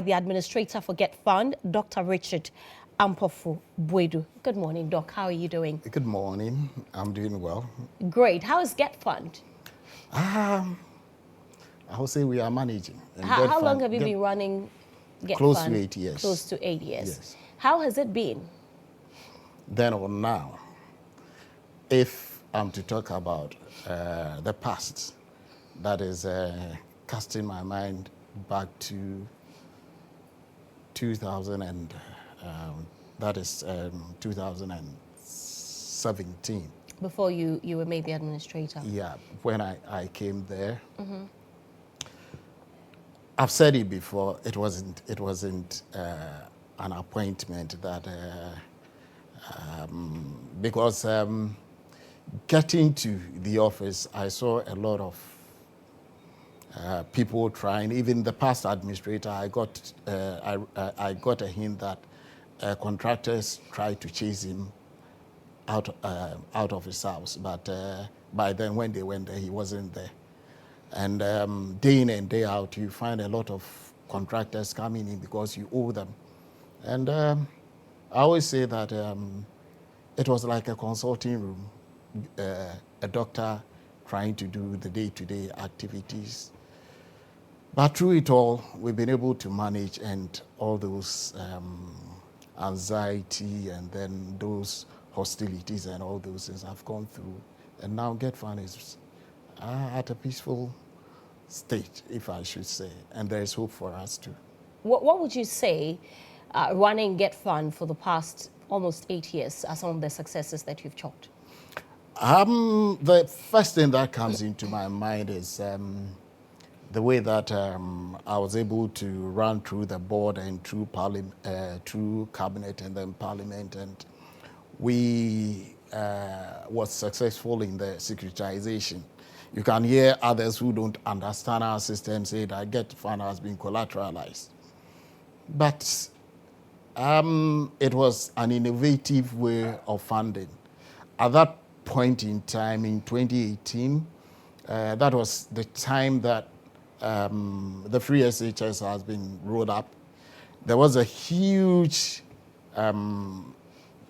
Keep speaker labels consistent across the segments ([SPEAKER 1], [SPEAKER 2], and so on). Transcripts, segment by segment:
[SPEAKER 1] The administrator for GETFUND, Dr. Richard Ampofo Boadu. Good morning, Doc. How are you doing?
[SPEAKER 2] Good morning. I'm doing well.
[SPEAKER 1] Great. How is GETFUND?
[SPEAKER 2] I would say we are managing.
[SPEAKER 1] How long have you been running GETFUND?
[SPEAKER 2] Close to 8 years.
[SPEAKER 1] Close to 8 years.
[SPEAKER 2] Yes.
[SPEAKER 1] How has it been?
[SPEAKER 2] Then or now, if I'm to talk about the past, that is casting my mind back to 2017.
[SPEAKER 1] Before you were made the administrator?
[SPEAKER 2] Yeah, when I came there. Mm-hmm. I've said it before, it wasn't an appointment that, because getting to the office, I saw a lot of people trying. Even the past administrator, I got a hint that contractors tried to chase him out of his house. But by then, when they went there, he wasn't there. And day in and day out, you find a lot of contractors coming in because you owe them. And I always say that it was like a consulting room, a doctor trying to do the day-to-day activities. But through it all, we've been able to manage, and all those anxiety and then those hostilities and all those things have gone through. And now GETFUND is at a peaceful state, if I should say, and there is hope for us too.
[SPEAKER 1] What would you say running GETFUND for the past almost 8 years are some of the successes that you've chalked?
[SPEAKER 2] The first thing that comes into my mind is the way that I was able to run through the board and through through cabinet and then parliament, and we was successful in the securitization. You can hear others who don't understand our system say that GETFUND has been collateralized. But it was an innovative way of funding. At that point in time, in 2018, that was the time that the free SHS has been rolled up. There was a huge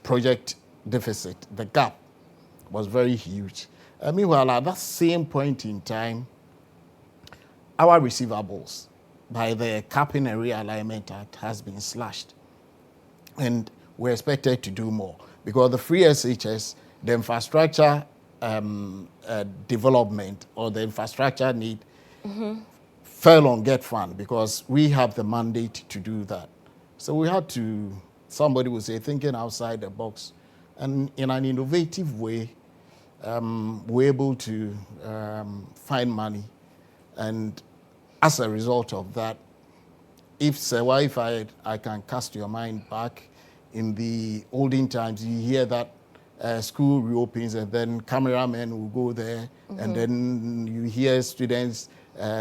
[SPEAKER 2] project deficit. The gap was very huge. Meanwhile, at that same point in time, our receivables by the Capping and Realignment Act has been slashed. And we're expected to do more because the free SHS, the infrastructure development or the infrastructure need fell on GETFUND because we have the mandate to do that. So we had to, somebody would say, thinking outside the box. And in an innovative way, we're able to find money. And as a result of that, if I can cast your mind back, in the olden times, you hear that school reopens and then cameramen will go there, and then you hear students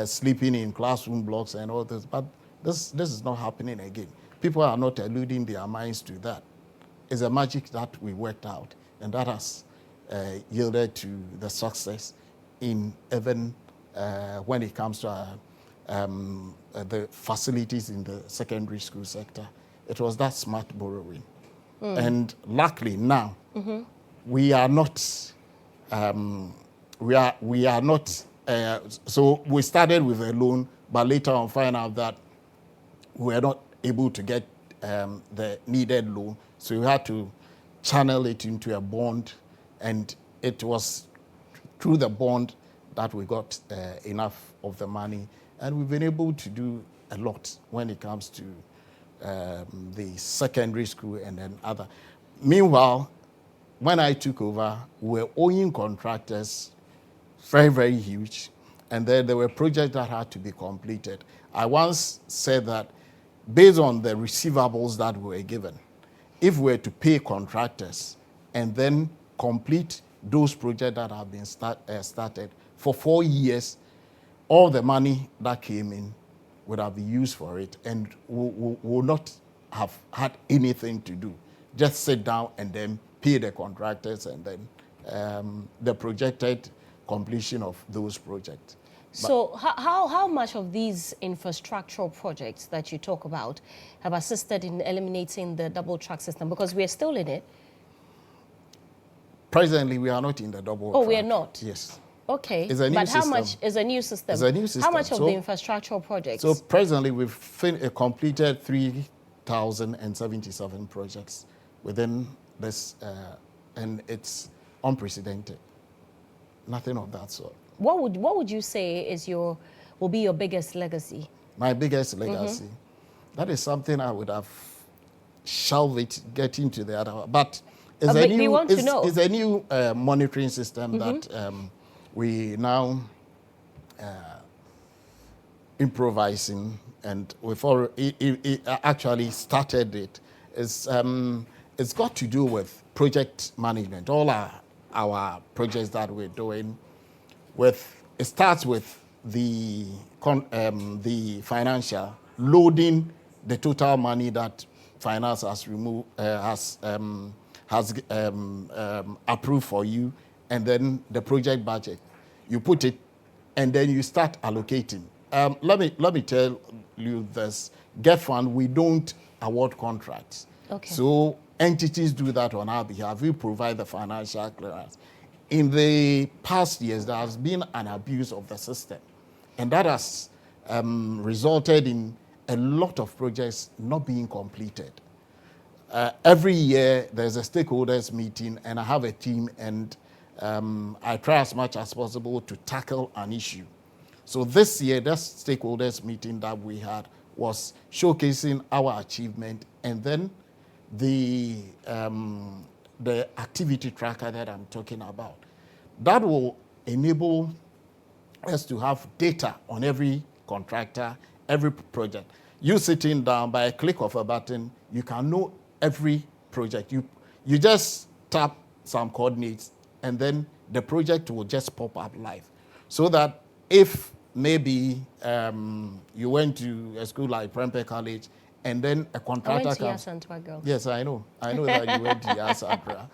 [SPEAKER 2] sleeping in classroom blocks and all this. But this is not happening again. People are not alluding their minds to that. It's a magic that we worked out, and that has yielded to the success in even when it comes to the facilities in the secondary school sector. It was that smart borrowing. And luckily now, we are not, we are not, so we started with a loan, but later on find out that we were not able to get the needed loan. So we had to channel it into a bond, and it was through the bond that we got enough of the money. And we've been able to do a lot when it comes to the secondary school and then other. Meanwhile, when I took over, we were owing contractors very, very huge. And then there were projects that had to be completed. I once said that based on the receivables that we were given, if we were to pay contractors and then complete those projects that have been started for 4 years, all the money that came in would have been used for it, and we would not have had anything to do. Just sit down and then pay the contractors and then the projected completion of those projects.
[SPEAKER 1] So how much of these infrastructural projects that you talk about have assisted in eliminating the double track system? Because we are still in it.
[SPEAKER 2] Presently, we are not in the double track.
[SPEAKER 1] Oh, we are not?
[SPEAKER 2] Yes.
[SPEAKER 1] Okay.
[SPEAKER 2] It's a new
[SPEAKER 1] but how
[SPEAKER 2] system.
[SPEAKER 1] much is a new system?
[SPEAKER 2] It's a new system.
[SPEAKER 1] How much of the infrastructural projects?
[SPEAKER 2] So presently, we've completed 3,077 projects within this, and it's unprecedented. Nothing of that sort.
[SPEAKER 1] What would you say will be your biggest legacy?
[SPEAKER 2] My biggest legacy. That is something I would have shelved it, get into the other one. But it's a new,
[SPEAKER 1] we want to know.
[SPEAKER 2] It's a new monitoring system that we now improvising, and before it actually started it. It's got to do with project management. All our projects that we're doing, it starts with the financial loading, the total money that finance has approved for you, and then the project budget. You put it, and then you start allocating. Let me tell you this: GETFUND, we don't award contracts.
[SPEAKER 1] Okay.
[SPEAKER 2] So entities do that on our behalf. We provide the financial clearance. In the past years, there has been an abuse of the system, and that has resulted in a lot of projects not being completed. Every year, there's a stakeholders meeting, and I have a team, and I try as much as possible to tackle an issue. So this year, that stakeholders meeting that we had was showcasing our achievement, and then the activity tracker that I'm talking about. That will enable us to have data on every contractor, every project. You sitting down, by a click of a button, you can know every project. You just tap some coordinates, and then the project will just pop up live. So that if maybe you went to a school like Prempeh College, and then a contractor comes.
[SPEAKER 1] I went to Yasantra,
[SPEAKER 2] Yes, I know. I know that you went to Yasantra.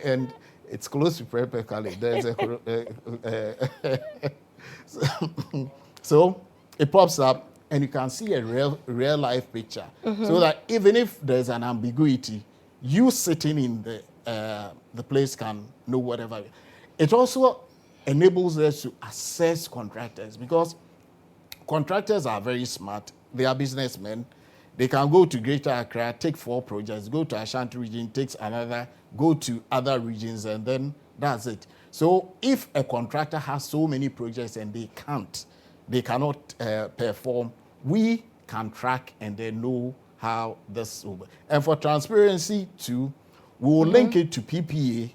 [SPEAKER 2] And it's close to Prempeh College. There's so it pops up, and you can see a real life picture. So that even if there's an ambiguity, you sitting in the place can know whatever. It also enables us to assess contractors, because contractors are very smart. They are businessmen. They can go to Greater Accra, take 4 projects, go to Ashanti region, takes another, go to other regions, and then that's it. So if a contractor has so many projects and they cannot perform, we can track and then know how this will be. And for transparency too, we will link it to PPA,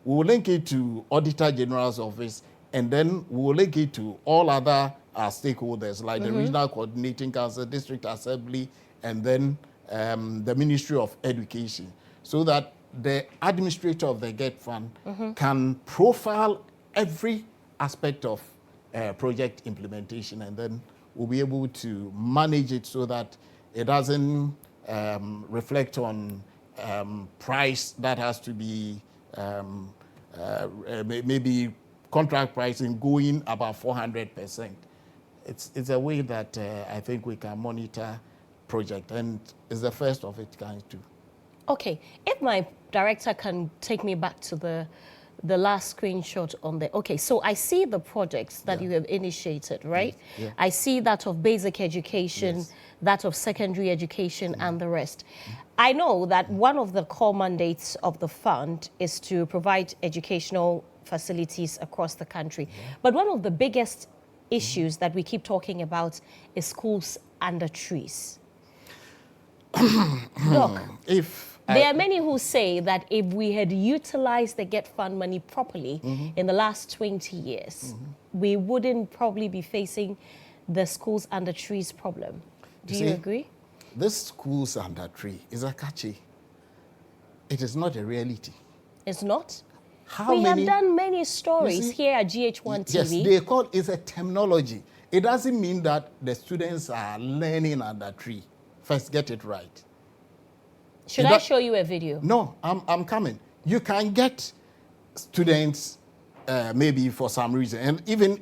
[SPEAKER 2] we will link it to Auditor General's office, and then we will link it to all other stakeholders like the Regional Coordinating Council, District Assembly, and then the Ministry of Education, so that the administrator of the GETFUND can profile every aspect of project implementation, and then we'll be able to manage it so that it doesn't reflect on price that has to be maybe contract pricing going about 400%. It's a way that I think we can monitor project, and it's the first of its kind too. Okay,
[SPEAKER 1] if my director can take me back to the last screenshot on the, okay, so I see the projects that you have initiated, right?
[SPEAKER 2] Yeah.
[SPEAKER 1] I see that of basic education, that of secondary education, and the rest. I know that one of the core mandates of the fund is to provide educational facilities across the country. But one of the biggest issues that we keep talking about is schools under trees. Doc, there are many who say that if we had utilized the GETFUND money properly in the last 20 years, we wouldn't probably be facing the schools under trees problem. Do you agree?
[SPEAKER 2] This schools under tree is a catchy. It is not a reality.
[SPEAKER 1] It's not? We have done many stories here at GHOne TV.
[SPEAKER 2] Yes, they call it a terminology. It doesn't mean that the students are learning under tree. First, get it right.
[SPEAKER 1] Should I show you a video?
[SPEAKER 2] No, I'm coming. You can get students maybe for some reason, and even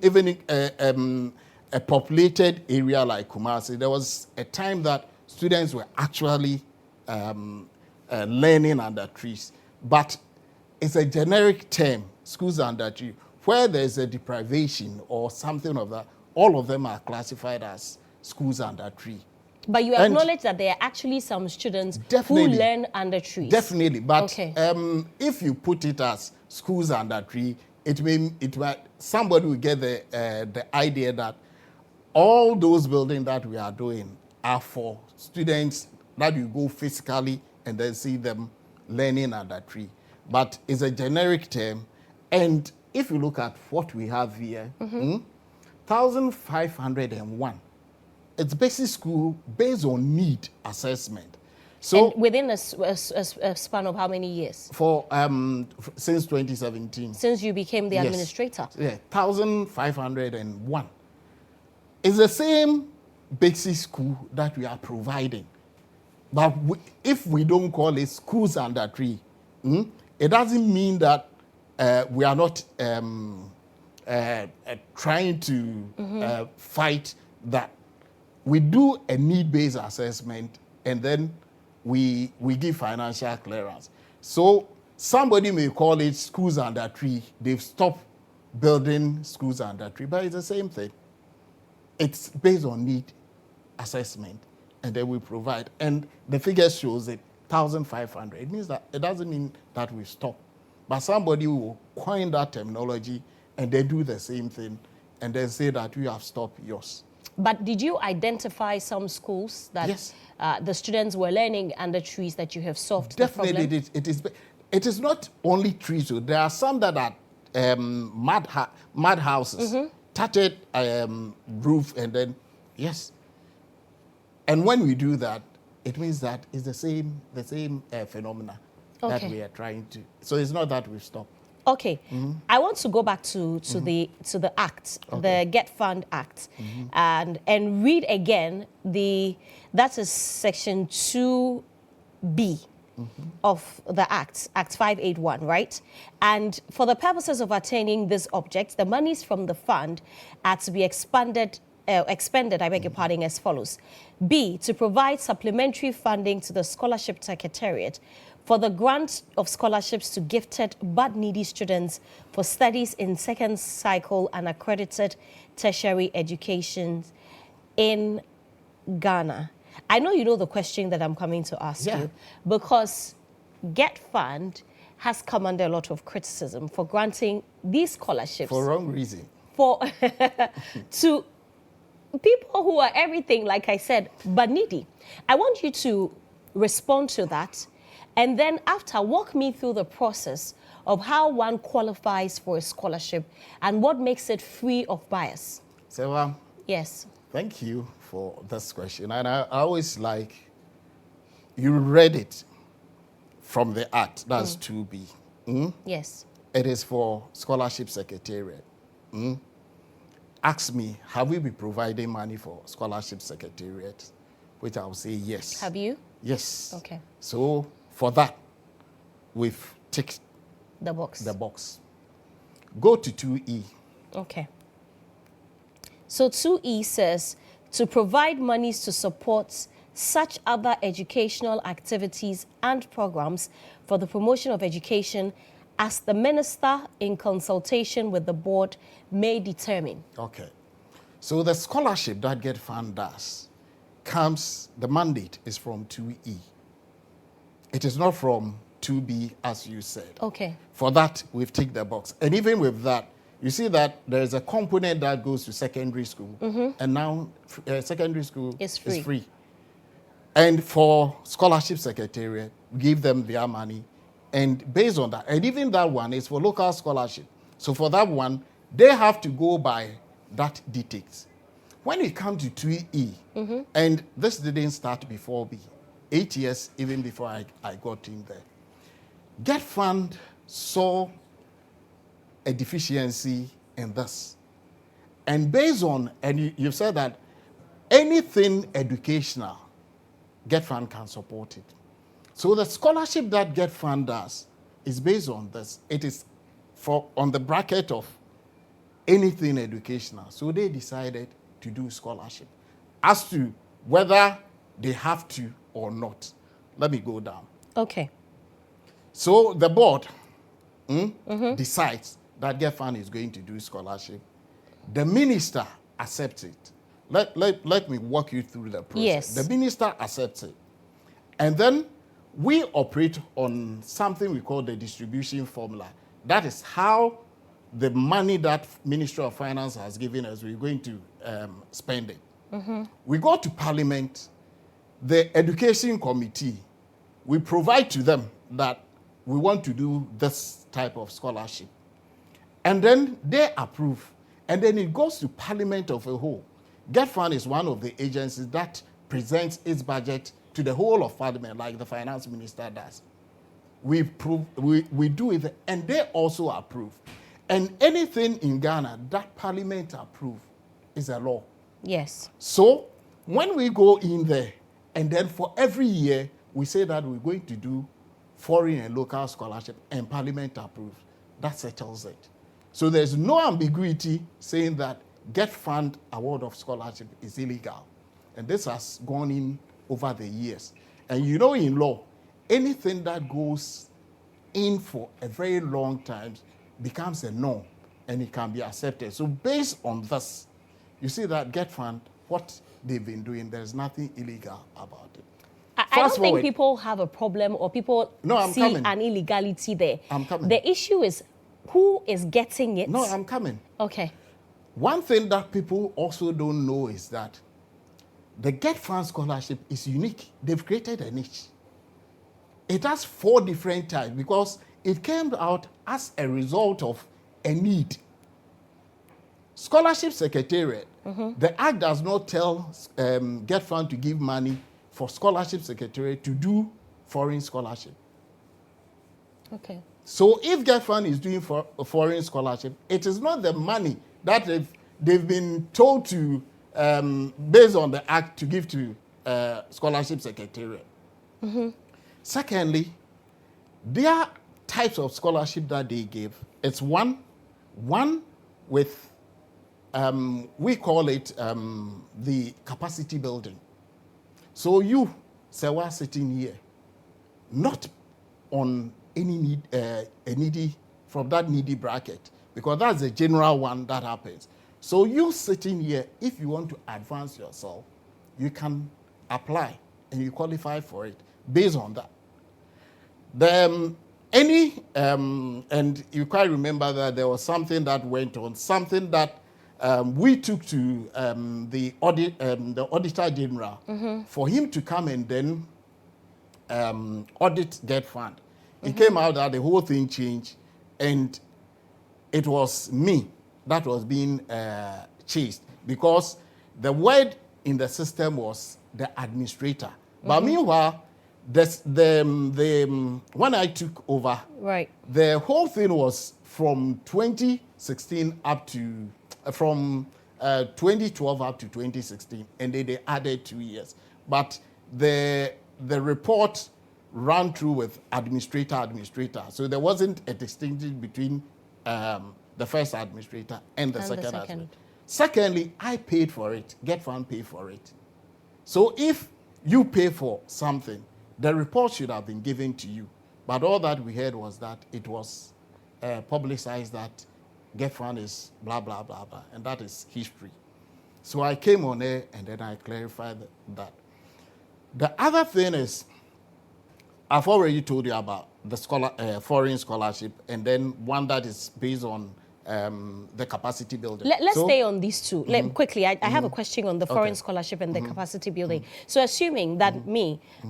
[SPEAKER 2] a populated area like Kumasi, there was a time that students were actually learning under trees. But it's a generic term, schools under tree, where there's a deprivation or something of that. All of them are classified as schools under tree.
[SPEAKER 1] But you acknowledge that there are actually some students who learn under trees.
[SPEAKER 2] Definitely, but if you put it as schools under tree, somebody will get the idea that all those buildings that we are doing are for students that you go physically and then see them learning under tree. But it's a generic term, and if you look at what we have here, 1,501. It's basic school based on need assessment. So
[SPEAKER 1] and within a span of how many years?
[SPEAKER 2] For since 2017.
[SPEAKER 1] Since you became the administrator.
[SPEAKER 2] Yeah, 1,501. It's the same basic school that we are providing, but if we don't call it schools under tree, it doesn't mean that we are not trying to fight that. We do a need-based assessment, and then we give financial clearance. So somebody may call it schools under tree. They've stopped building schools under tree, but it's the same thing. It's based on need assessment, and then we provide. And the figure shows it, 1,500. It means that it doesn't mean that we stop, but somebody will coin that terminology, and they do the same thing, and then say that we have stopped yours.
[SPEAKER 1] But did you identify some schools that the students were learning under trees that you have solved the problem?
[SPEAKER 2] Definitely, it is not only trees. There are some that are mud houses, tattered roof, and then, And when we do that, it means that it's the same phenomena that we are trying to. So it's not that we've stopped.
[SPEAKER 1] Okay, I want to go back to the Act, the GETFUND Act, and read again that is Section 2B of the Act 581, right? And for the purposes of attaining this object, the monies from the fund are to be expended, I beg your pardon, as follows: B, to provide supplementary funding to the Scholarship Secretariat for the grant of scholarships to gifted but needy students for studies in second cycle and accredited tertiary education in Ghana. I know you know the question that I'm coming to ask you, because GETFUND has come under a lot of criticism for granting these scholarships.
[SPEAKER 2] For wrong reason.
[SPEAKER 1] To people who are everything, like I said, but needy. I want you to respond to that. And then after, walk me through the process of how one qualifies for a scholarship and what makes it free of bias.
[SPEAKER 2] Serwaa,
[SPEAKER 1] yes.
[SPEAKER 2] Thank you for this question. And I always like, you read it from the Act, that's 2B.
[SPEAKER 1] Yes.
[SPEAKER 2] It is for Scholarship Secretariat. Ask me, have we been providing money for Scholarship Secretariat? Which I will say yes.
[SPEAKER 1] Have you?
[SPEAKER 2] Yes.
[SPEAKER 1] Okay.
[SPEAKER 2] So for that, we've ticked
[SPEAKER 1] the box.
[SPEAKER 2] Go to 2E.
[SPEAKER 1] Okay. So 2E says to provide monies to support such other educational activities and programs for the promotion of education as the minister in consultation with the board may determine.
[SPEAKER 2] Okay. So the scholarship that GETFUND does the mandate is from 2E. It is not from 2B, as you said.
[SPEAKER 1] Okay.
[SPEAKER 2] For that, we've ticked the box. And even with that, you see that there is a component that goes to secondary school. And now secondary school is free. And for Scholarship Secretariat, we give them their money. And based on that, and even that one is for local scholarship. So for that one, they have to go by that dictates. When it comes to 2E, and this didn't start before B, 8 years even before I got in there, GETFUND saw a deficiency in this. And based on, and you said that anything educational, GETFUND can support it. So the scholarship that GETFUND does is based on this. It is on the bracket of anything educational. So they decided to do scholarship. As to whether they have to or not, let me go down.
[SPEAKER 1] Okay.
[SPEAKER 2] So the board decides that GETFUND is going to do scholarship. The minister accepts it. Let me walk you through the process.
[SPEAKER 1] Yes.
[SPEAKER 2] The minister accepts it. And then we operate on something we call the distribution formula. That is how the money that Ministry of Finance has given us, we're going to spend it. We go to Parliament, the Education Committee, we provide to them that we want to do this type of scholarship. And then they approve. And then it goes to Parliament of a whole. GETFUND is one of the agencies that presents its budget to the whole of Parliament, like the Finance Minister does. We do it, and they also approve. And anything in Ghana that Parliament approve is a law.
[SPEAKER 1] Yes.
[SPEAKER 2] So when we go in there, and then for every year, we say that we're going to do foreign and local scholarship, and Parliament approves. That settles it. So there's no ambiguity saying that GETFUND award of scholarship is illegal. And this has gone in over the years. And you know, in law, anything that goes in for a very long time becomes a norm, and it can be accepted. So based on this, you see that GETFUND, what they've been doing, there's nothing illegal about it.
[SPEAKER 1] I don't think people have a problem or people see an illegality there.
[SPEAKER 2] I'm coming.
[SPEAKER 1] The issue is who is getting it.
[SPEAKER 2] No, I'm coming.
[SPEAKER 1] Okay.
[SPEAKER 2] One thing that people also don't know is that the GETFUND scholarship is unique. They've created a niche. It has 4 different types because it came out as a result of a need. Scholarship Secretariat, the Act does not tell GETFUND to give money for Scholarship Secretariat to do foreign scholarship.
[SPEAKER 1] Okay.
[SPEAKER 2] So if GETFUND is doing for a foreign scholarship, it is not the money that they've been told to, based on the Act, to give to Scholarship Secretariat. Secondly, there are types of scholarship that they give. It's one with, we call it the capacity building. So you, Serwaa, sitting here, not on any need, needy, from that needy bracket, because that's the general one that happens. So you sitting here, if you want to advance yourself, you can apply and you qualify for it based on that. And you quite remember that there was something that went on, something that we took to the Auditor General for him to come and then audit GETFUND. It came out that the whole thing changed, and it was me that was being chased because the word in the system was the administrator. But meanwhile, when I took over,
[SPEAKER 1] right,
[SPEAKER 2] the whole thing was from 2016 up to, from 2012 up to 2016, and they added 2 years. But the report ran through with administrator. So there wasn't a distinction between the first administrator and the second administrator. Secondly, I paid for it. GETFUND paid for it. So if you pay for something, the report should have been given to you. But all that we heard was that it was publicized that GETFUND is blah, blah, blah, blah. And that is history. So I came on air and then I clarified that. The other thing is, I've already told you about the foreign scholarship and then one that is based on the capacity building.
[SPEAKER 1] Let's stay on these two. Quickly, I have a question on the foreign scholarship and the capacity building. So assuming that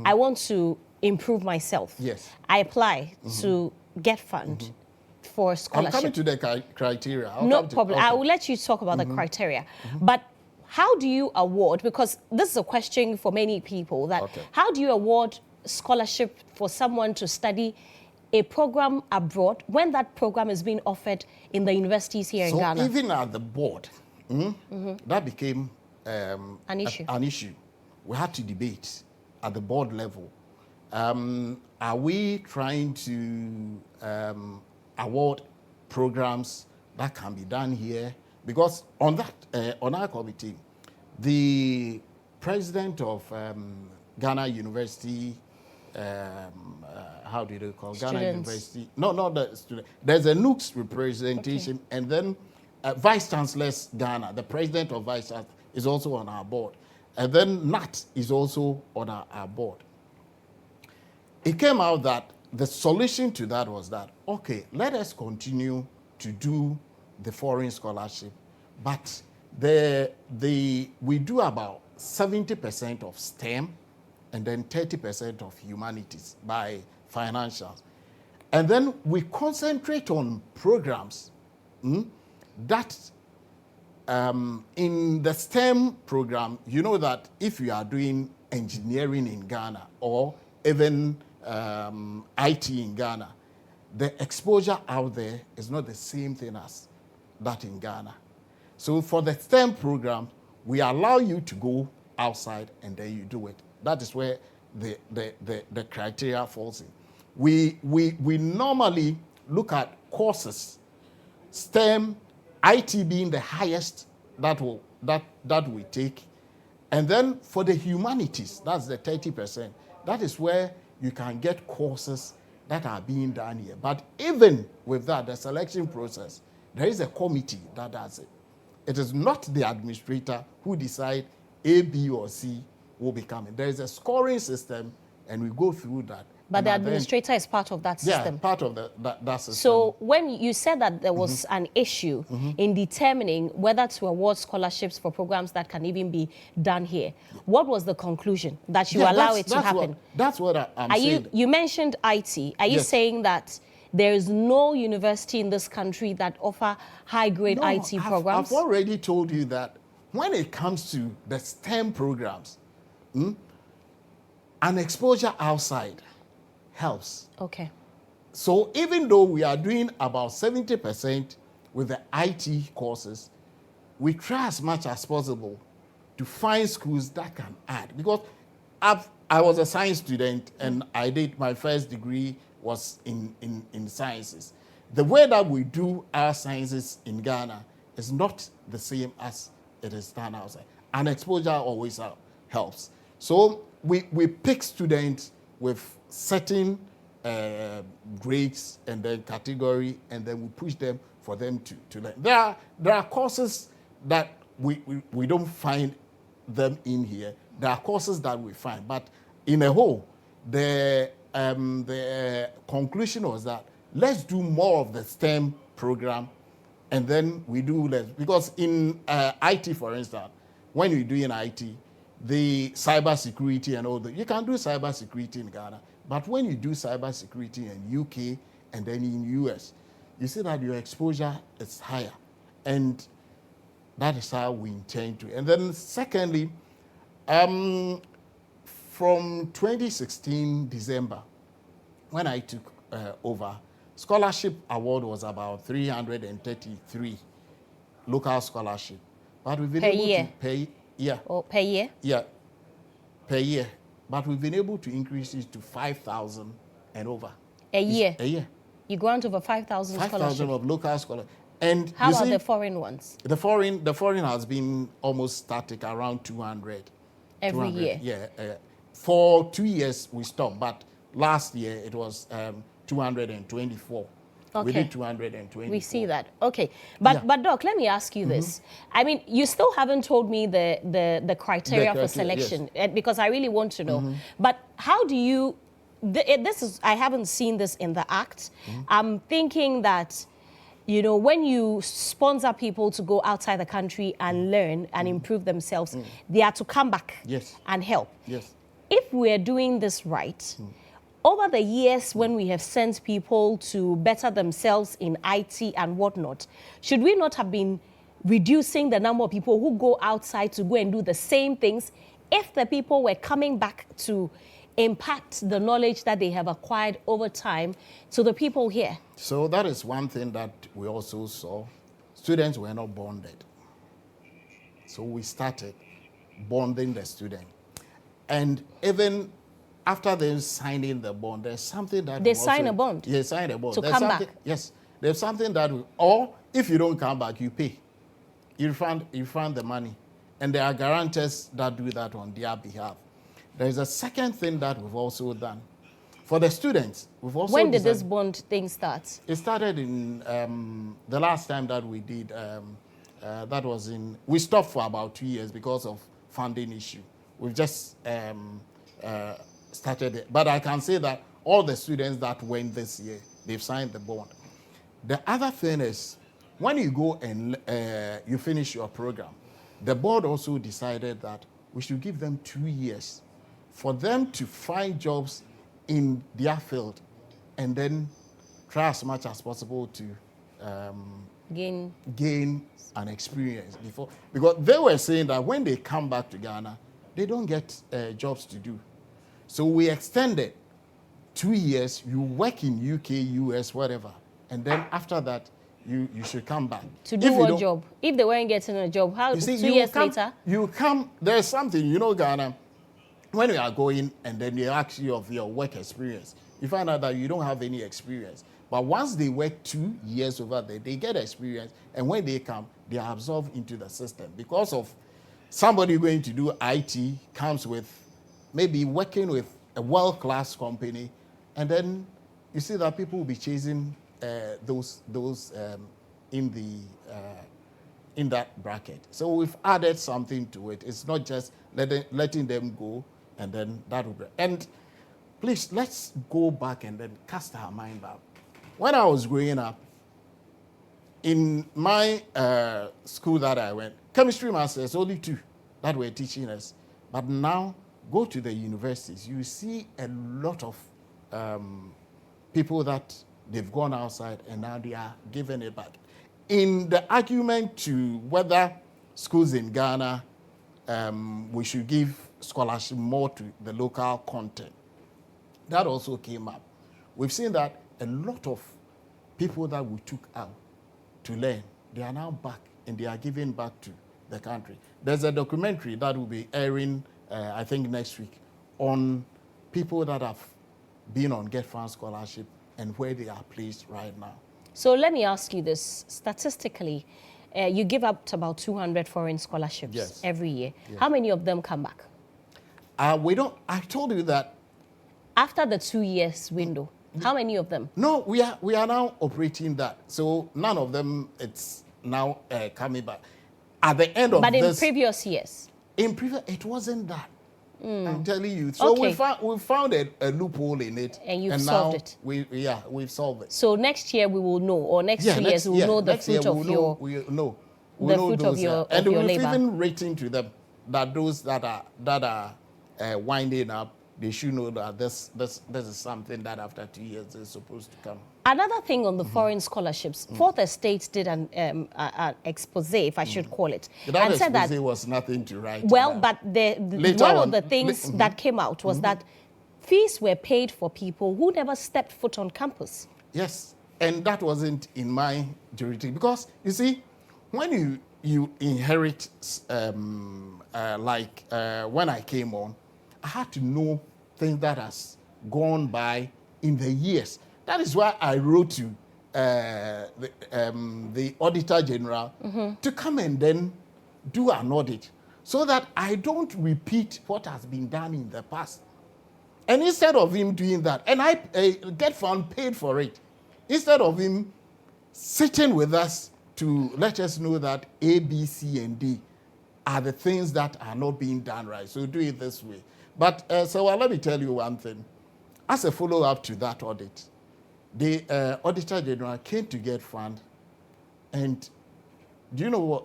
[SPEAKER 1] I want to improve myself.
[SPEAKER 2] Yes.
[SPEAKER 1] I apply to GETFUND for scholarship.
[SPEAKER 2] I'm coming to the criteria.
[SPEAKER 1] No problem. I will let you talk about the criteria. But how do you award, because this is a question for many people, that how do you award scholarship for someone to study a program abroad when that program is being offered in the universities here in Ghana?
[SPEAKER 2] So even at the board, that became
[SPEAKER 1] an issue.
[SPEAKER 2] We had to debate at the board level. Are we trying to award programs that can be done here. Because on that, on our committee, the president of Ghana University, how do they call
[SPEAKER 1] Students.
[SPEAKER 2] Ghana University? No, not the student. There's a NUCS representation, and then Vice Chancellor's Ghana, the president of Vice Chancellor, is also on our board. And then NAT is also on our board. It came out that the solution to that was that, okay, let us continue to do the foreign scholarship, but we do about 70% of STEM and then 30% of humanities by financials. And then we concentrate on programs that in the STEM program, you know that if you are doing engineering in Ghana or even IT in Ghana, the exposure out there is not the same thing as that in Ghana. So for the STEM program, we allow you to go outside and then you do it. That is where the criteria falls in. We normally look at courses, STEM, IT being the highest that we take. And then for the humanities, that's the 30%. That is where you can get courses that are being done here. But even with that, the selection process, there is a committee that does it. It is not the administrator who decide A, B, or C will be coming. There is a scoring system, and we go through that.
[SPEAKER 1] But the administrator is part of that system.
[SPEAKER 2] Yeah, part of that system.
[SPEAKER 1] So when you said that there was an issue in determining whether to award scholarships for programs that can even be done here, what was the conclusion? That you allow it to happen?
[SPEAKER 2] That's what I'm saying.
[SPEAKER 1] You mentioned IT. Are you saying that there is no university in this country that offer high-grade IT programs?
[SPEAKER 2] I've already told you that when it comes to the STEM programs, an exposure outside helps.
[SPEAKER 1] Okay.
[SPEAKER 2] So even though we are doing about 70% with the IT courses, we try as much as possible to find schools that can add. Because I was a science student and I did my first degree was in sciences. The way that we do our sciences in Ghana is not the same as it is done outside. And exposure always helps. So we pick students with certain grades and then category, and then we push them for them to learn. There are courses that we don't find them in here. There are courses that we find, but in a whole, the conclusion was that let's do more of the STEM program, and then we do less. Because in IT, for instance, when you're doing IT, the cyber security and all that, you can do cyber security in Ghana. But when you do cyber security in UK and then in US, you see that your exposure is higher. And that is how we intend to. And then secondly, from 2016 December, when I took over, scholarship award was about 333 local scholarship. But we've been able to pay. Yeah.
[SPEAKER 1] Or per year?
[SPEAKER 2] Yeah, per year. But we've been able to increase it to 5,000 and over.
[SPEAKER 1] A year?
[SPEAKER 2] A year.
[SPEAKER 1] You grant over 5,000 scholarships?
[SPEAKER 2] 5,000 of local scholarships. And
[SPEAKER 1] how about the foreign ones?
[SPEAKER 2] The foreign has been almost static, around 200.
[SPEAKER 1] Every year?
[SPEAKER 2] Yeah. For 2 years, we stopped. But last year, it was 224.
[SPEAKER 1] Okay.
[SPEAKER 2] We did 224.
[SPEAKER 1] We see that. Okay. But Doc, let me ask you this. I mean, you still haven't told me the criteria for selection, because I really want to know. But how do you, I haven't seen this in the Act. I'm thinking that, you know, when you sponsor people to go outside the country and learn and improve themselves, they are to come back and help.
[SPEAKER 2] Yes.
[SPEAKER 1] If we're doing this right, over the years when we have sent people to better themselves in IT and whatnot, should we not have been reducing the number of people who go outside to go and do the same things if the people were coming back to impact the knowledge that they have acquired over time to the people here?
[SPEAKER 2] So that is one thing that we also saw. Students were not bonded. So we started bonding the student. And even after them signing the bond, there's something that
[SPEAKER 1] they sign a bond.
[SPEAKER 2] Yeah, sign a bond.
[SPEAKER 1] To come back.
[SPEAKER 2] Yes, there's something that, or if you don't come back, you pay. You refund the money. And there are guarantors that do that on their behalf. There's a second thing that we've also done. For the students, we've also
[SPEAKER 1] When did this bond thing start?
[SPEAKER 2] It started in the last time that we did, that was we stopped for about 2 years because of funding issue. We've just started it. But I can say that all the students that went this year, they've signed the bond. The other thing is, when you go and you finish your program, the board also decided that we should give them 2 years for them to find jobs in their field and then try as much as possible to gain an experience before. Because they were saying that when they come back to Ghana, they don't get jobs to do. So we extended 2 years, you work in UK, US, whatever, and then after that, you should come back.
[SPEAKER 1] To do what job? If they weren't getting a job, how, 2 years later?
[SPEAKER 2] You come, there's something, Ghana, when you are going and then they ask you of your work experience, you find out that you don't have any experience. But once they work 2 years over there, they get experience, and when they come, they are absorbed into the system. Because of somebody going to do IT comes with maybe working with a world-class company, and then you see that people will be chasing those in that bracket. So we've added something to it. It's not just letting them go, and then that will be. And please, let's go back and then cast our mind back. When I was growing up, in my school that I went, chemistry masters, only 2 that were teaching us. But now, go to the universities, you see a lot of people that they've gone outside and now they are giving it back. In the argument to whether schools in Ghana, we should give scholarship more to the local content, that also came up. We've seen that a lot of people that we took out to learn, they are now back and they are giving back to the country. There's a documentary that will be airing, I think next week, on people that have been on GETFUND scholarship and where they are placed right now.
[SPEAKER 1] So let me ask you this. Statistically, you give up to about 200 foreign scholarships every year. Yes. How many of them come back?
[SPEAKER 2] I told you that.
[SPEAKER 1] After the 2 years window, how many of them?
[SPEAKER 2] No, we are now operating that. So none of them, it's now coming back. At the end of this.
[SPEAKER 1] But in previous years?
[SPEAKER 2] In previous, it wasn't that. I'm telling you. So we found a loophole in it.
[SPEAKER 1] And you've solved it.
[SPEAKER 2] We've solved it.
[SPEAKER 1] So next year we will know, or next 2 years we will know the fruit of your labor.
[SPEAKER 2] And we've even written to them that those that are winding up, they should know that this is something that after 2 years is supposed to come.
[SPEAKER 1] Another thing on the foreign scholarships, Fourth Estate did an expose, if I should call it.
[SPEAKER 2] That and said that was nothing to write
[SPEAKER 1] well,
[SPEAKER 2] about.
[SPEAKER 1] But one of the things that came out was that fees were paid for people who never stepped foot on campus.
[SPEAKER 2] Yes, and that wasn't in my jurisdiction. Because, you see, when you inherit, when I came on, I had to know things that has gone by in the years. That is why I wrote to the Auditor General to come and then do an audit so that I don't repeat what has been done in the past. And instead of him doing that, and GETFUND paid for it, instead of him sitting with us to let us know that A, B, C, and D are the things that are not being done right. So do it this way. But so let me tell you one thing. As a follow-up to that audit, the Auditor General came to GETFUND, and do you know,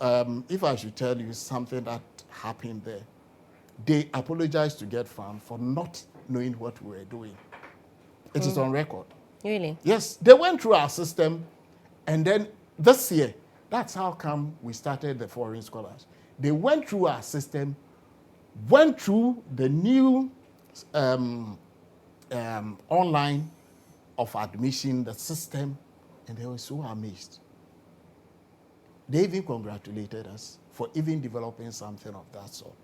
[SPEAKER 2] if I should tell you something that happened there, they apologized to GETFUND for not knowing what we were doing. It is on record.
[SPEAKER 1] Really?
[SPEAKER 2] Yes, they went through our system, and then this year, that's how come we started the foreign scholars. They went through our system, went through the new online of admission, the system, and they were so amazed. They even congratulated us for even developing something of that sort.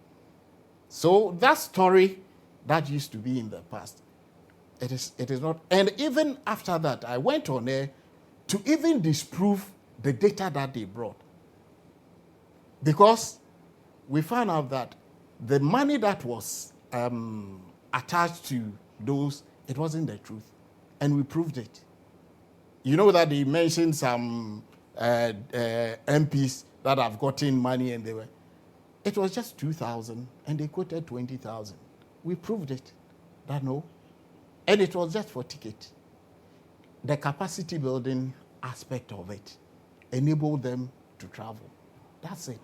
[SPEAKER 2] So that story that used to be in the past, it is not. And even after that, I went on there to even disprove the data that they brought. Because we found out that the money that was attached to those, it wasn't the truth. And we proved it. You know that they mentioned some MPs that have gotten money and it was just 2,000 and they quoted 20,000. We proved it, that no. And it was just for ticket. The capacity building aspect of it enabled them to travel. That's it.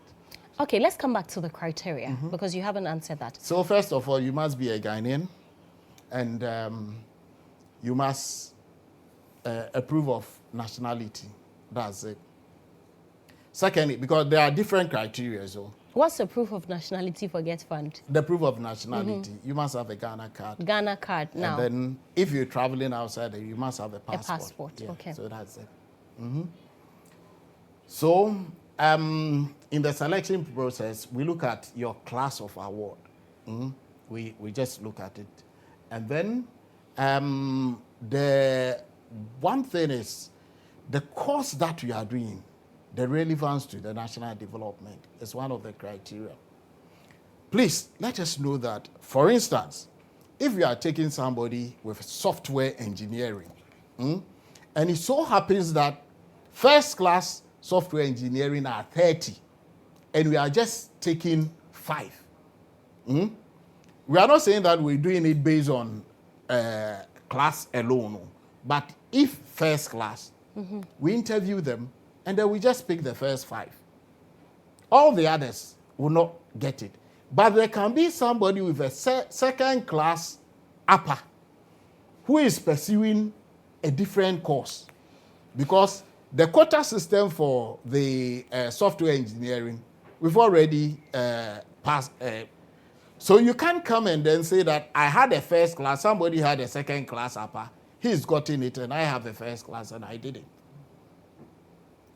[SPEAKER 1] Okay, let's come back to the criteria because you haven't answered that.
[SPEAKER 2] So first of all, you must be a Ghanaian and you must approve of nationality. That's it. Secondly, because there are different criteria. So
[SPEAKER 1] what's the proof of nationality for GETFUND?
[SPEAKER 2] the proof of nationality, you must have a Ghana card.
[SPEAKER 1] Ghana card now.
[SPEAKER 2] And then if you're traveling outside, you must have a passport.
[SPEAKER 1] A passport,
[SPEAKER 2] Yeah,
[SPEAKER 1] okay.
[SPEAKER 2] so that's it. So in the selection process, we look at your class of award. We just look at it. And then the one thing is the course that you are doing, the relevance to the national development is one of the criteria. Please let us know that, for instance, if you are taking somebody with software engineering, and it so happens that first class software engineering are 30, and we are just taking 5. We are not saying that we're doing it based on class alone, but if first class, we interview them, and then we just pick the first 5. All the others will not get it. But there can be somebody with a second class upper who is pursuing a different course, because the quota system for the software engineering, we've already passed. So you can't come and then say that I had a first class, somebody had a second class upper, he's gotten it, and I have a first class and I didn't.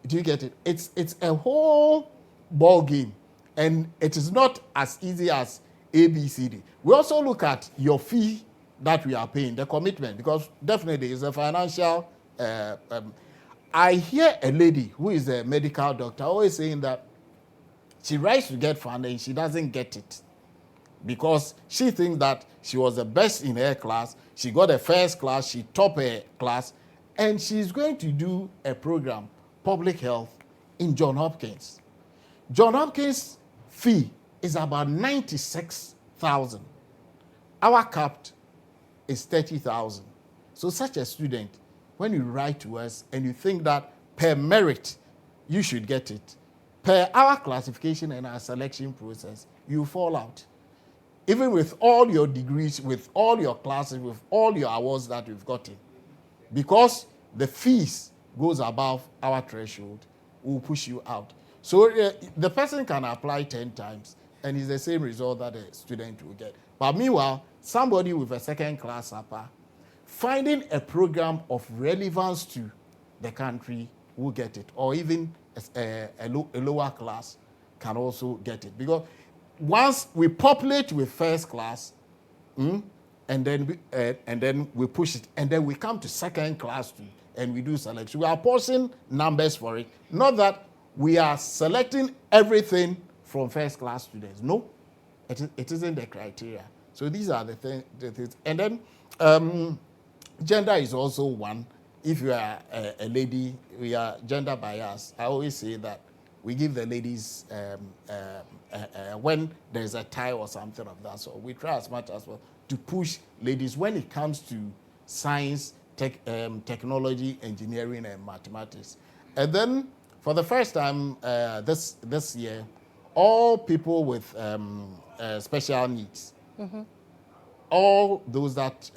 [SPEAKER 2] Do you get it? It's a whole ball game, and it is not as easy as ABCD. We also look at your fee that we are paying, the commitment, because definitely it's a financial. I hear a lady who is a medical doctor always saying that she writes to GETFUND and she doesn't get it because she thinks that she was the best in her class, she got a first class, she topped her class, and she's going to do a program, public health, in Johns Hopkins. Johns Hopkins fee is about 96,000. Our capped is 30,000. So such a student, when you write to us and you think that per merit you should get it, per our classification and our selection process, you fall out. Even with all your degrees, with all your classes, with all your awards that you've gotten, because the fees goes above our threshold, we'll push you out. So the person can apply 10 times and it's the same result that the student will get. But meanwhile, somebody with a second class upper, finding a program of relevance to the country will get it, or even a lower class can also get it. Because once we populate with first class, and then we push it, and then we come to second class too, and we do selection. We are posting numbers for it. Not that we are selecting everything from first class students. No, it isn't the criteria. So these are the things. And then gender is also one. If you are a lady, we are gender biased. I always say that we give the ladies, when there's a tie or something of that sort, we try as much as well to push ladies when it comes to science, technology, engineering, and mathematics. And then for the first time this year, all people with special needs, all those that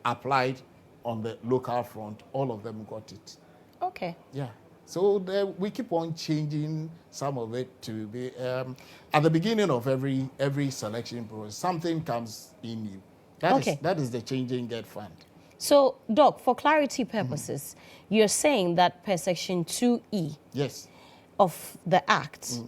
[SPEAKER 2] applied on the local front, all of them got it.
[SPEAKER 1] Okay.
[SPEAKER 2] Yeah. So we keep on changing some of it to be, at the beginning of every selection process, something comes in you. That is the changing GETFUND.
[SPEAKER 1] So, Doc, for clarity purposes, you're saying that per Section 2E
[SPEAKER 2] yes.
[SPEAKER 1] of the Act,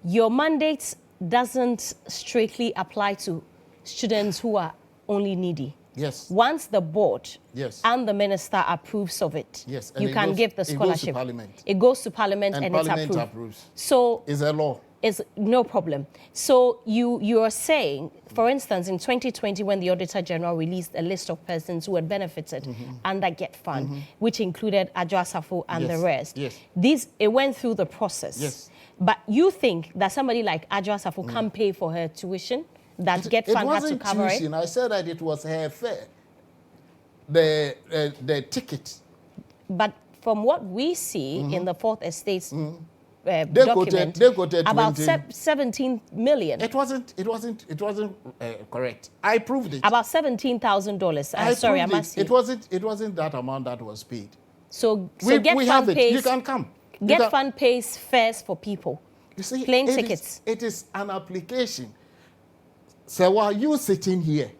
[SPEAKER 1] your mandate doesn't strictly apply to students who are only needy.
[SPEAKER 2] Yes.
[SPEAKER 1] Once the board
[SPEAKER 2] Yes.
[SPEAKER 1] and the minister approves of it,
[SPEAKER 2] Yes. And
[SPEAKER 1] you can give the scholarship.
[SPEAKER 2] It goes to Parliament.
[SPEAKER 1] It goes to Parliament
[SPEAKER 2] And
[SPEAKER 1] and
[SPEAKER 2] Parliament
[SPEAKER 1] it's approved.
[SPEAKER 2] approves.
[SPEAKER 1] So
[SPEAKER 2] it's a law.
[SPEAKER 1] Is no problem. So you are saying, for instance, in 2020, when the Auditor General released a list of persons who had benefited under GETFUND, which included Adjo Asafo and the rest, it went through the process.
[SPEAKER 2] Yes.
[SPEAKER 1] But you think that somebody like Adjo Asafo can pay for her tuition? That GETFUND had to cover
[SPEAKER 2] tuition.
[SPEAKER 1] it?
[SPEAKER 2] I said that it was her fare, the ticket.
[SPEAKER 1] But from what we see in the Fourth Estate's
[SPEAKER 2] document,
[SPEAKER 1] they quoted about
[SPEAKER 2] 20,
[SPEAKER 1] 17 million.
[SPEAKER 2] It wasn't correct. I proved it.
[SPEAKER 1] About $17,000. Sorry, I must say.
[SPEAKER 2] It wasn't that amount that was paid.
[SPEAKER 1] So
[SPEAKER 2] we have it. You can come.
[SPEAKER 1] GETFUND pays fares for people.
[SPEAKER 2] You see,
[SPEAKER 1] plane tickets.
[SPEAKER 2] It is an application. So while you sitting here,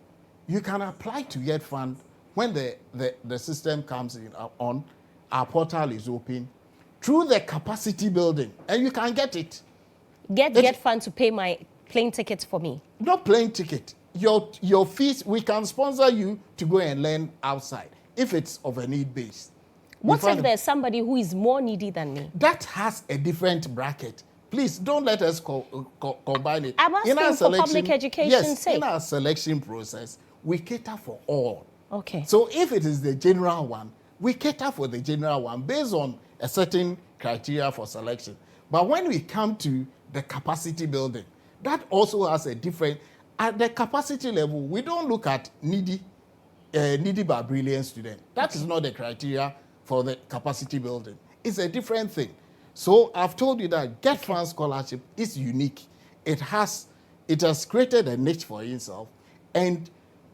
[SPEAKER 2] you can apply to GETFUND when the system comes in on. Our portal is open through the capacity building, and you can get it.
[SPEAKER 1] GETFUND to pay my plane tickets for me.
[SPEAKER 2] Not plane ticket. Your fees, we can sponsor you to go and learn outside if it's of a need base.
[SPEAKER 1] What if there's somebody who is more needy than me?
[SPEAKER 2] That has a different bracket. Please don't let us combine it.
[SPEAKER 1] I'm asking for public education's sake.
[SPEAKER 2] In our selection process, we cater for all.
[SPEAKER 1] Okay.
[SPEAKER 2] So if it is the general one, we cater for the general one based on a certain criteria for selection. But when we come to the capacity building, that also has a different, at the capacity level, we don't look at needy but brilliant student. That is not the criteria for the capacity building. It's a different thing. So I've told you that GETFUND scholarship is unique. It has created a niche for itself, and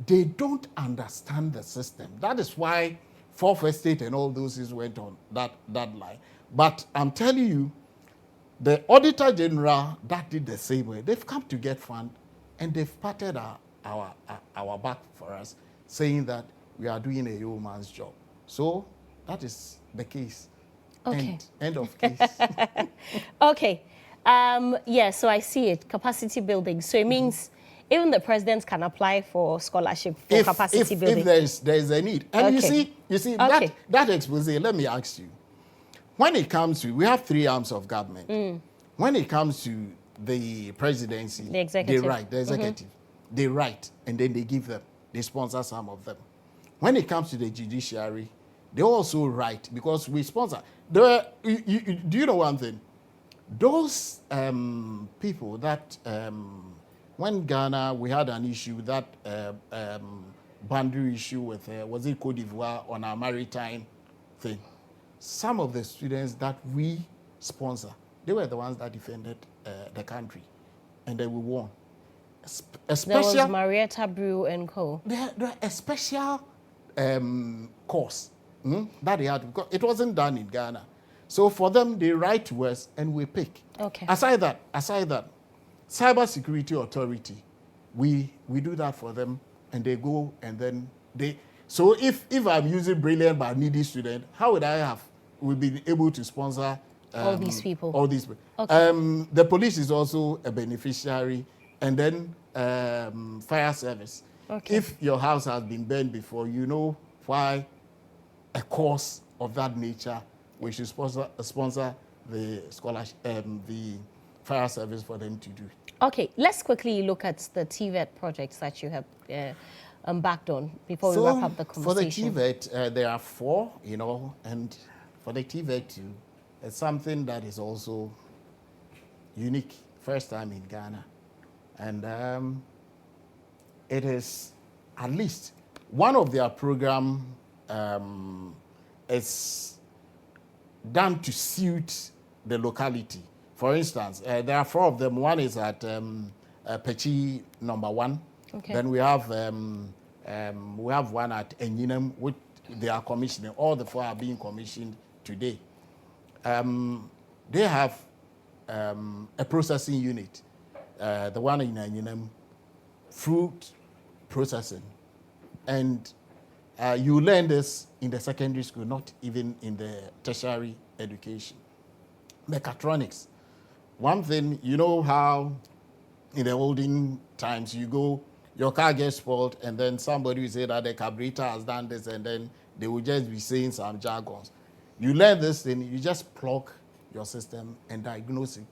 [SPEAKER 2] they don't understand the system. That is why Fourth Estate and all those things went on that line. But I'm telling you, the Auditor General that did the same way. They've come to GETFUND and they've patted our back for us, saying that we are doing a yeoman's job. So that is the case.
[SPEAKER 1] Okay.
[SPEAKER 2] End of case.
[SPEAKER 1] Okay. Yeah, so I see it. Capacity building. So it means even the presidents can apply for scholarship for capacity building.
[SPEAKER 2] If there is a need. And you see that expose, let me ask you. When it comes to, we have three arms of government. When it comes to the presidency,
[SPEAKER 1] the executive.
[SPEAKER 2] They write, the executive, they write, and then they give them, they sponsor some of them. When it comes to the judiciary, they also write, because we sponsor. Do you know one thing? Those people that, when Ghana, we had an issue, that boundary issue with, was it Cote d'Ivoire on our maritime thing? Some of the students that we sponsor, they were the ones that defended the country, and then we won.
[SPEAKER 1] There was Marietta Brew and Co.
[SPEAKER 2] There a special course that they had, because it wasn't done in Ghana. So for them, they write to us and we pick.
[SPEAKER 1] Okay.
[SPEAKER 2] Aside that, Cyber Security Authority, we do that for them, and they go and then they. So if I'm using brilliant but needy student, how would I will be able to sponsor
[SPEAKER 1] all these people?
[SPEAKER 2] All these people.
[SPEAKER 1] Okay.
[SPEAKER 2] The police is also a beneficiary, and then fire service.
[SPEAKER 1] Okay.
[SPEAKER 2] If your house has been burned before, you know why a course of that nature we should sponsor the scholarship, the fire service for them to do.
[SPEAKER 1] Okay, let's quickly look at the TVET projects that you have embarked on before we wrap up the conversation.
[SPEAKER 2] For the TVET, there are 4, and for the TVET too, it's something that is also unique, first time in Ghana. And it is at least one of their program is done to suit the locality. For instance, there are 4 of them. One is at Pechi number 1.
[SPEAKER 1] Okay.
[SPEAKER 2] Then we have one at Enyinem, which they are commissioning. All the 4 are being commissioned today. They have a processing unit. The one in Enyinem, fruit processing. And you learn this in the secondary school, not even in the tertiary education. Mechatronics. One thing, you know how in the olden times you go, your car gets spoiled, and then somebody will say that the carburetor has done this, and then they will just be saying some jargons. You learn this thing, you just plug your system and diagnose it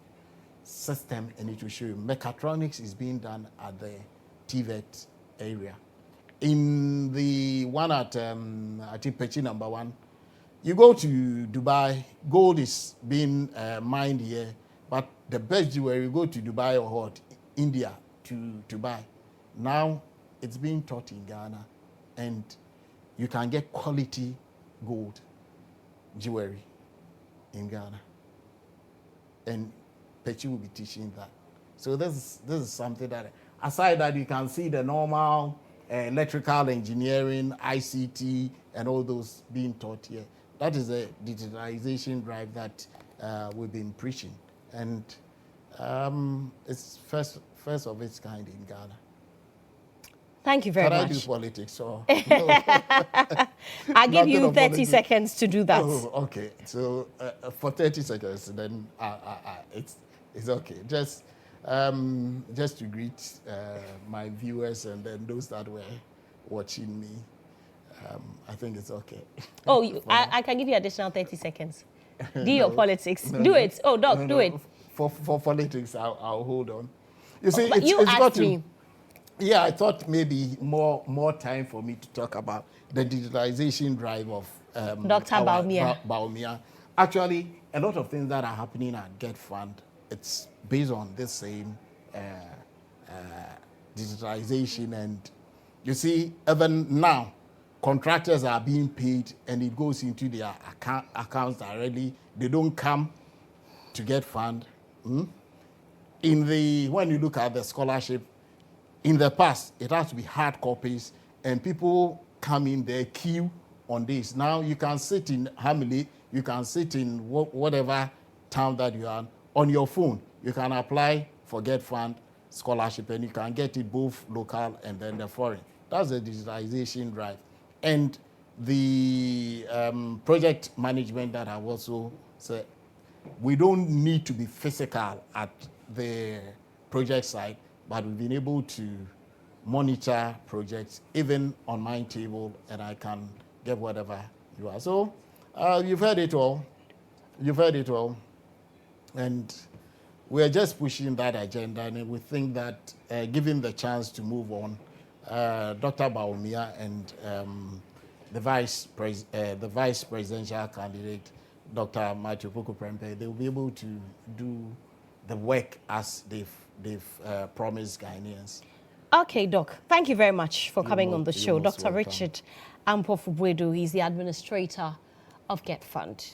[SPEAKER 2] system, and it will show you. Mechatronics is being done at the TVET area. In the one at I think Pechi number 1, you go to Dubai, gold is being mined here, but the best jewelry, you go to Dubai or what, India to buy. Now it's being taught in Ghana, and you can get quality gold jewelry in Ghana, and Pechi will be teaching that. So this is something that, aside that, you can see the normal electrical engineering, ICT, and all those being taught here. That is a digitalization drive that we've been preaching, and it's first of its kind in Ghana.
[SPEAKER 1] Thank you very much.
[SPEAKER 2] Can I do politics? So
[SPEAKER 1] I'll give you 30 seconds to do that.
[SPEAKER 2] Oh, okay. So for 30 seconds, then it's okay. Just to greet my viewers and then those that were watching me. I think it's okay.
[SPEAKER 1] Oh, I can give you additional 30 seconds. Do your politics. Do it. Oh, Doc, do it.
[SPEAKER 2] For politics, I'll hold on. You see,
[SPEAKER 1] but you asked me.
[SPEAKER 2] Yeah, I thought maybe more time for me to talk about the digitalization drive of
[SPEAKER 1] Dr.
[SPEAKER 2] Baumia. Actually, a lot of things that are happening at GETFUND, it's based on this same digitalization. And you see, even now, contractors are being paid and it goes into their accounts directly. They don't come to GETFUND. When you look at the scholarship, in the past, it has to be hard copies, and people come in there, queue on this. Now you can sit in Hamley, you can sit in whatever town that you are on your phone. You can apply for GETFUND scholarship, and you can get it both local and then the foreign. That's the digitalization drive. And the project management that I've also said, we don't need to be physical at the project site, but we've been able to monitor projects even on my table, and I can get whatever you are. So you've heard it all. You've heard it all. And we're just pushing that agenda, and we think that given the chance to move on, Dr. Baumia and the vice presidential candidate, Dr. Matthew Poku Prempeh, they will be able to do the work as they've promised Ghanaians.
[SPEAKER 1] Okay, Doc. Thank you very much for coming on the show. Dr.
[SPEAKER 2] Welcome.
[SPEAKER 1] Richard Ampofo Boadu, he's the administrator of GETFUND.